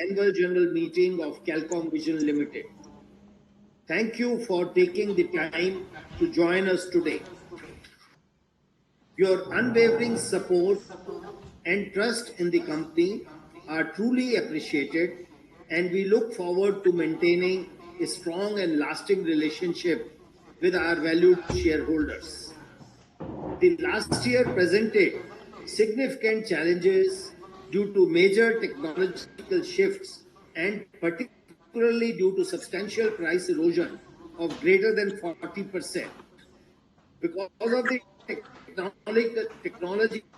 annual general meeting of Calcom Vision Limited. Thank you for taking the time to join us today. Your unwavering support and trust in the company are truly appreciated, and we look forward to maintaining a strong and lasting relationship with our valued shareholders. The last year presented significant challenges due to major technological shifts and particularly due to substantial price erosion of greater than 40%. Because of the technological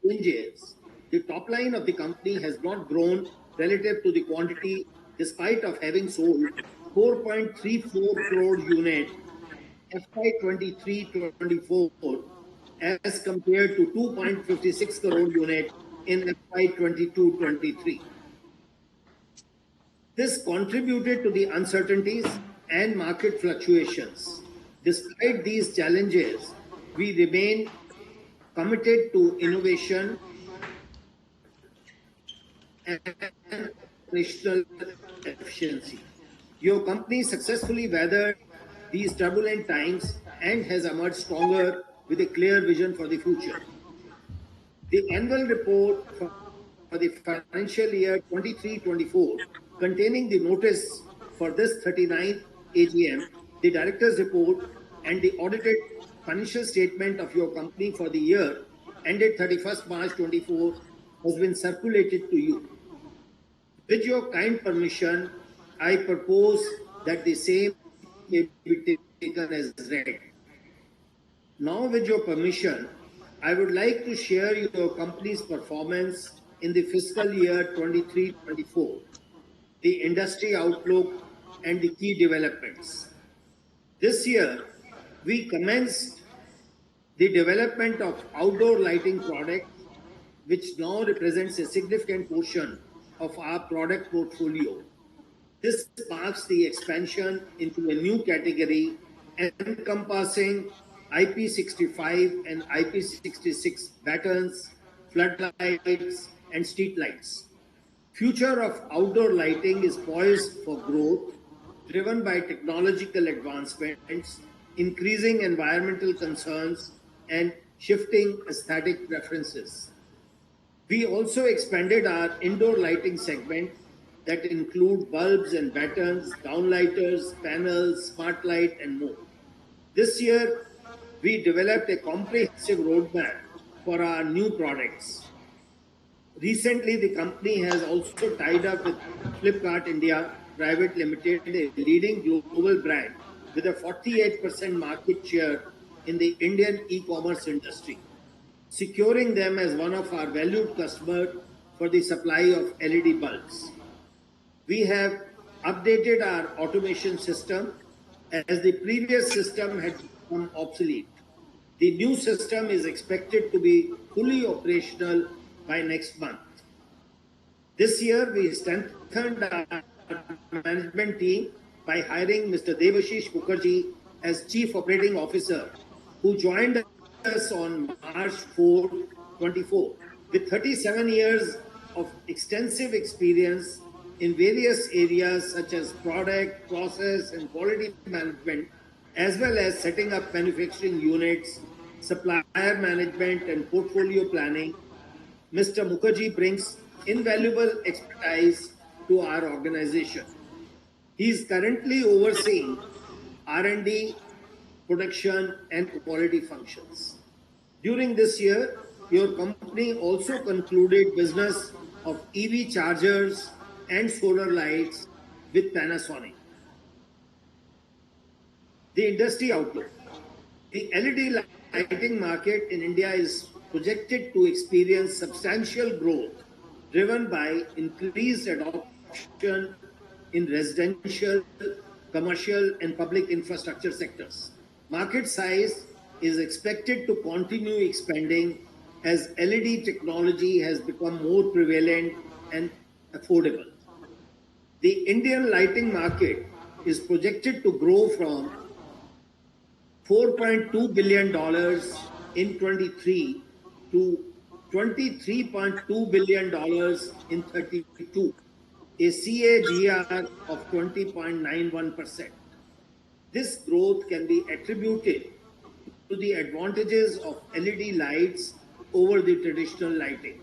changes, the top line of the company has not grown relative to the quantity despite of having sold 4.34 crore units FY 23-24 as compared to 2.56 crore units in FY 22-23. This contributed to the uncertainties and market fluctuations. Despite these challenges, we remain committed to innovation and operational efficiency. Your company successfully weathered these turbulent times and has emerged stronger with a clear vision for the future. The annual report for the financial year 23-24, containing the notice for this 39th AGM, the director's report, and the audited financial statement of your company for the year ended 31st March 24 has been circulated to you. With your kind permission, I propose that the same may be taken as read. Now, with your permission, I would like to share your company's performance in the fiscal year 23-24, the industry outlook, and the key developments. This year, we commenced the development of outdoor lighting products, which now represents a significant portion of our product portfolio. This marks the expansion into a new category encompassing IP65 and IP66 battens, floodlights, and street lights. Future of outdoor lighting is poised for growth, driven by technological advancements, increasing environmental concerns, and shifting aesthetic preferences. We also expanded our indoor lighting segment that include bulbs and battens, downlighters, panels, smart light, and more. This year, we developed a comprehensive roadmap for our new products. Recently, the company has also tied up with Flipkart India Private Limited, a leading global brand with a 48% market share in the Indian e-commerce industry, securing them as one of our valued customers for the supply of LED bulbs. We have updated our automation system as the previous system had become obsolete. The new system is expected to be fully operational by next month. This year, we strengthened our management team by hiring Mr. Debashish Mukherjee as Chief Operating Officer, who joined us on March 4, 24. With 37 years of extensive experience in various areas such as product, process, and quality management, as well as setting up manufacturing units, supplier management, and portfolio planning, Mr. Mukherjee brings invaluable expertise to our organization. He is currently overseeing R&D, production, and quality functions. During this year, your company also concluded business of EV chargers and solar lights with Panasonic. The industry outlook. The LED lighting market in India is projected to experience substantial growth driven by increased adoption in residential, commercial, and public infrastructure sectors. Market size is expected to continue expanding as LED technology has become more prevalent and affordable. The Indian lighting market is projected to grow from $4.2 billion in 23 to $23.2 billion in 32. a CAGR of 20.91%. This growth can be attributed to the advantages of LED lights over the traditional lighting.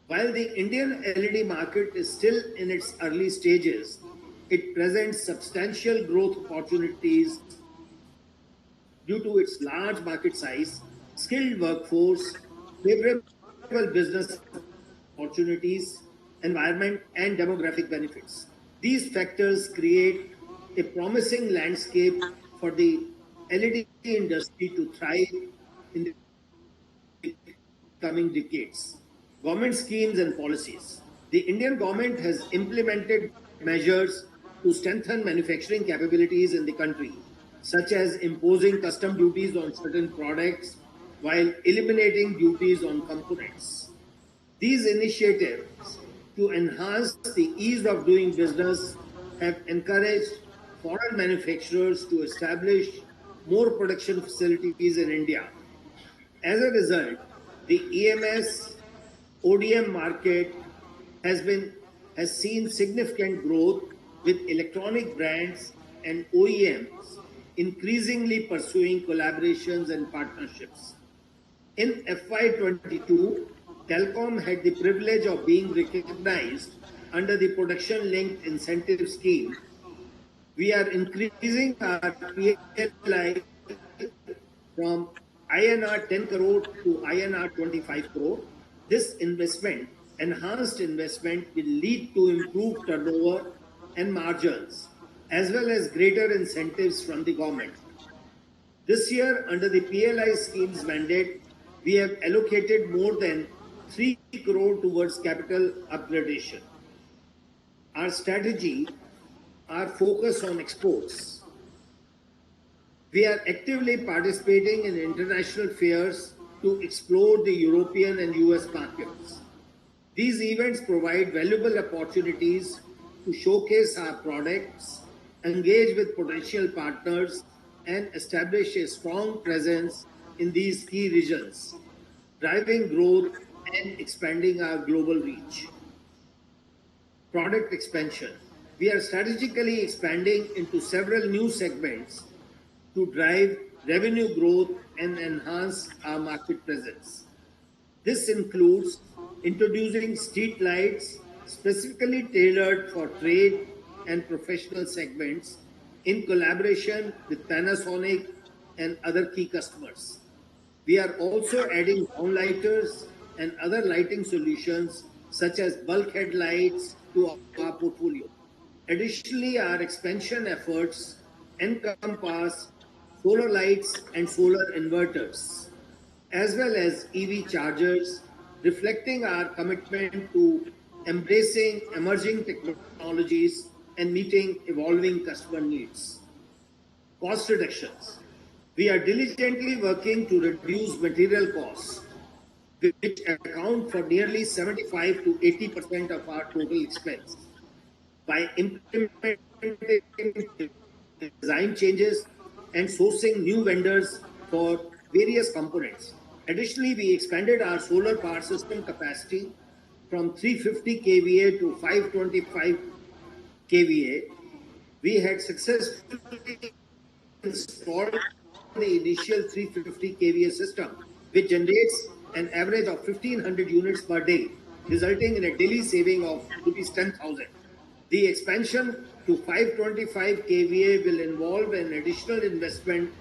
While the Indian LED market is still in its early stages, it presents substantial growth opportunities due to its large market size, skilled workforce, favorable business opportunities, environment, and demographic benefits. These factors create a promising landscape for the LED industry to thrive in the coming decades. Government schemes and policies. The Indian government has implemented measures to strengthen manufacturing capabilities in the country, such as imposing custom duties on certain products while eliminating duties on components. These initiatives to enhance the ease of doing business have encouraged foreign manufacturers to establish more production facilities in India. As a result, the EMS ODM market has been has seen significant growth with electronic brands and OEMs increasingly pursuing collaborations and partnerships. In FY22, Telcom had the privilege of being recognized under the Production Linked Incentive Scheme. We are increasing our PLI from INR 10 crore to INR 25 crore. This enhanced investment, will lead to improved turnover and margins, as well as greater incentives from the government. This year, under the PLI scheme's mandate, we have allocated more than 3 crore towards capital upgradation. Our strategy, our focus on exports. We are actively participating in international fairs to explore the European and US markets. These events provide valuable opportunities to showcase our products, engage with potential partners, and establish a strong presence in these key regions, driving growth and expanding our global reach. Product expansion. We are strategically expanding into several new segments to drive revenue growth and enhance our market presence. This includes introducing street lights specifically tailored for trade and professional segments in collaboration with Panasonic and other key customers. We are also adding downlighters and other lighting solutions such as bulkhead lights to our portfolio. Additionally, our expansion efforts encompass solar lights and solar inverters, as well as EV chargers, reflecting our commitment to embracing emerging technologies and meeting evolving customer needs. Cost reductions. We are diligently working to reduce material costs, which account for nearly 75 to 80% of our total expense, by implementing design changes and sourcing new vendors for various components. Additionally, we expanded our solar power system capacity from 350 kVA to 525 kVA. We had successfully installed the initial 350 kVA system, which generates an average of 1500 units per day, resulting in a daily saving of rupees 10,000. The expansion to 525 kVA will involve an additional investment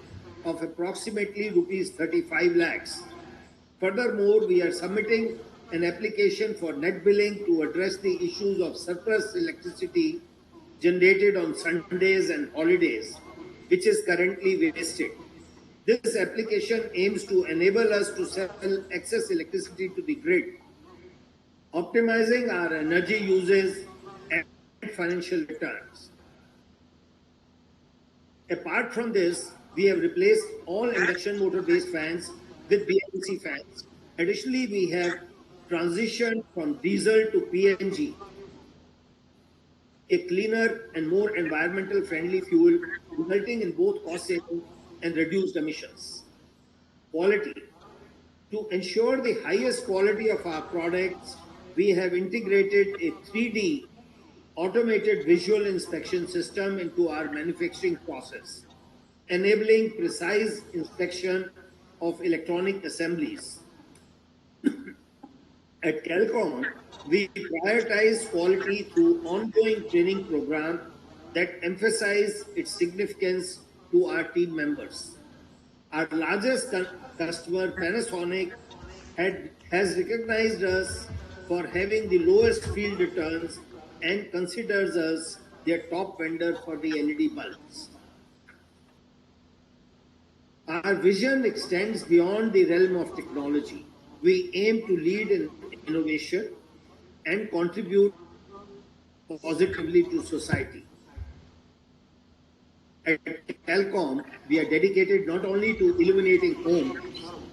of approximately rupees 35 lakhs. Furthermore, we are submitting an application for net billing to address the issues of surplus electricity generated on Sundays and holidays, which is currently wasted. This application aims to enable us to sell excess electricity to the grid, optimizing our energy uses and financial returns. Apart from this, we have replaced all induction motor based fans with BLDC fans. Additionally, we have transitioned from diesel to PNG, a cleaner and more environmental friendly fuel, resulting in both cost saving and reduced emissions. Quality. To ensure the highest quality of our products, we have integrated a 3D automated visual inspection system into our manufacturing process, enabling precise inspection of electronic assemblies. At Qualcomm, we prioritize quality through ongoing training programs that emphasize its significance to our team members. Our largest customer, Panasonic, has recognized us for having the lowest field returns and considers us their top vendor for the LED bulbs. Our vision extends beyond the realm of technology. We aim to lead in innovation and contribute positively to society. At Qualcomm, we are dedicated not only to illuminating homes,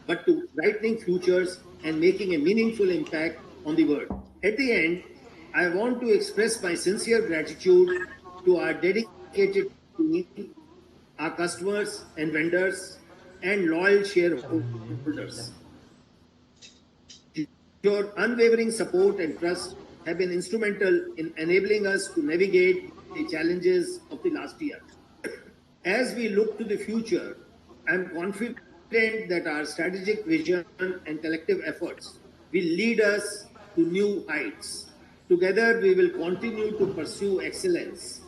but to brightening futures and making a meaningful impact on the world. At the end, I want to express my sincere gratitude to our dedicated team, our customers and vendors, and loyal shareholders. Your unwavering support and trust have been instrumental in enabling us to navigate the challenges of the last year. As we look to the future, I am confident that our strategic vision and collective efforts will lead us to new heights. Together, we will continue to pursue excellence,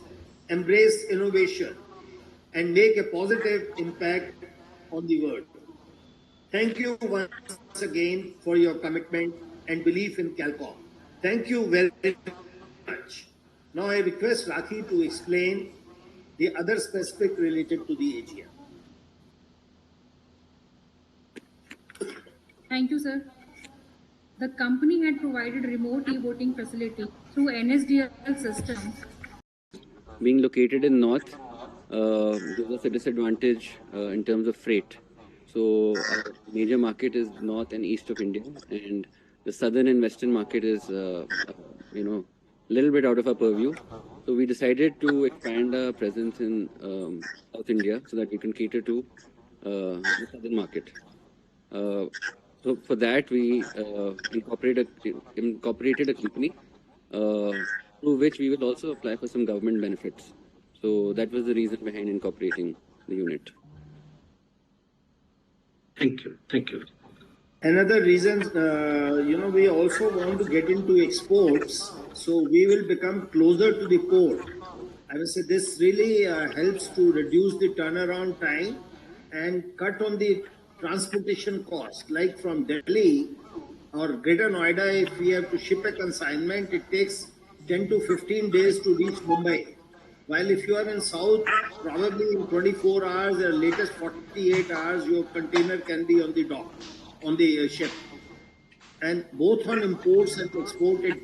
embrace innovation, and make a positive impact on the world. Thank you once again for your commitment and belief in Qualcomm. Thank you very much. Now I request Rakhi to explain the other specific related to the AGM. Thank you, sir. The company had provided remote e-voting facility through NSDL system. Being located in North gives us a disadvantage in terms of freight. So our major market is North and East of India, and the Southern and Western market is, a little bit out of our purview. So we decided to expand our presence in South India so that we can cater to the Southern market. So for that, we incorporated a company through which we will also apply for some government benefits. So that was the reason behind incorporating the unit. Thank you. Thank you. Another reason, we also want to get into exports, so we will become closer to the port. I will say this really helps to reduce the turnaround time and cut on the transportation cost. Like from Delhi or Greater Noida, if we have to ship a consignment, it takes 10 to 15 days to reach Mumbai. While if you are in South, probably in 24 hours or latest 48 hours, your container can be on the dock, on the ship. And both on imports and export, it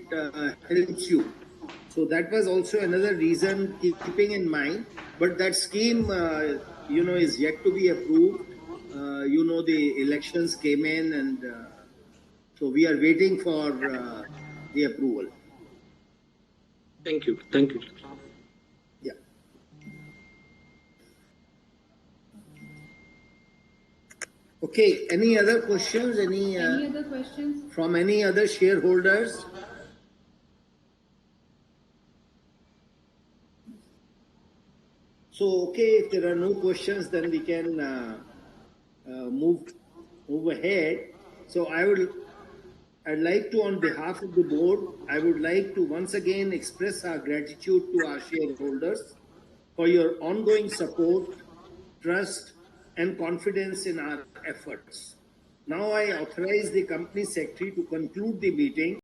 helps you. So that was also another reason, keeping in mind. But that scheme, is yet to be approved. The elections came in, and so we are waiting for the approval. Thank you. Thank you. Yeah. Okay. Any other questions? Any other questions? From any other shareholders? So, okay, if there are no questions, then we can move ahead. So I'd like to, on behalf of the board, I would like to once again express our gratitude to our shareholders for your ongoing support, trust, and confidence in our efforts. Now I authorize the company secretary to conclude the meeting